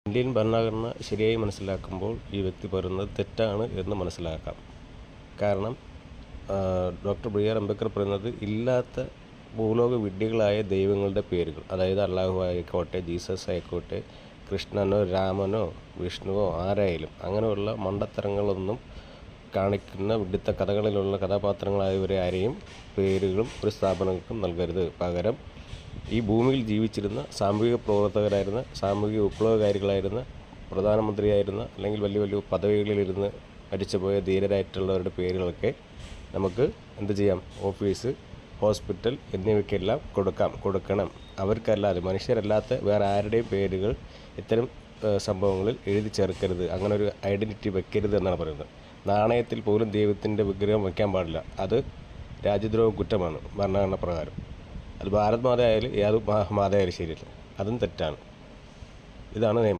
Indian ഭരണഘടന ശരിയായി മനസ്സിലാക്കുമ്പോൾ ഈ വ്യക്തി പറയുന്നത് തെറ്റാണ് എന്ന് മനസ്സിലാക്കാം. കാരണം ഡോക്ടർ ബി ആർ അംബേദ്കർ പറയുന്നത് ഇല്ലാത്ത ഭൂലോക വിഡ്ഢികളായ ദൈവങ്ങളുടെ പേരുകൾ, അതായത് അള്ളാഹു ആയിക്കോട്ടെ, ജീസസ് ആയിക്കോട്ടെ, കൃഷ്ണനോ രാമനോ വിഷ്ണുവോ ആരായാലും അങ്ങനെയുള്ള മണ്ടത്തരങ്ങളൊന്നും കാണിക്കുന്ന വിഡ്ഢിത്ത കഥകളിലുള്ള കഥാപാത്രങ്ങളായവരെ ആരെയും പേരുകളും ഒരു സ്ഥാപനങ്ങൾക്കും നൽകരുത്. പകരം ഈ ഭൂമിയിൽ ജീവിച്ചിരുന്ന സാമൂഹിക പ്രവർത്തകരായിരുന്ന, സാമൂഹിക വിപ്ലവകാരികളായിരുന്ന, പ്രധാനമന്ത്രിയായിരുന്ന, അല്ലെങ്കിൽ വലിയ വലിയ പദവികളിലിരുന്ന് മരിച്ചുപോയ ധീരരായിട്ടുള്ളവരുടെ പേരുകളൊക്കെ നമുക്ക് എന്ത് ചെയ്യാം? ഓഫീസ്, ഹോസ്പിറ്റൽ എന്നിവയ്ക്കെല്ലാം കൊടുക്കണം. അവർക്കല്ലാതെ, മനുഷ്യരല്ലാത്ത വേറെ ആരുടെയും പേരുകൾ ഇത്തരം സംഭവങ്ങളിൽ എഴുതി ചേർക്കരുത്. അങ്ങനെ ഒരു ഐഡൻറ്റിറ്റി വെക്കരുത് എന്നാണ് പറയുന്നത്. നാണയത്തിൽ പോലും ദൈവത്തിൻ്റെ വിഗ്രഹം വയ്ക്കാൻ പാടില്ല. അത് രാജ്യദ്രോഹ കുറ്റമാണ് ഭരണഘടന പ്രകാരം. അത് ഭാരത് മാത ആയാലും ഏത് മാത ആയാലും ശരിയല്ല, അതും തെറ്റാണ്. ഇതാണ് നിയമം.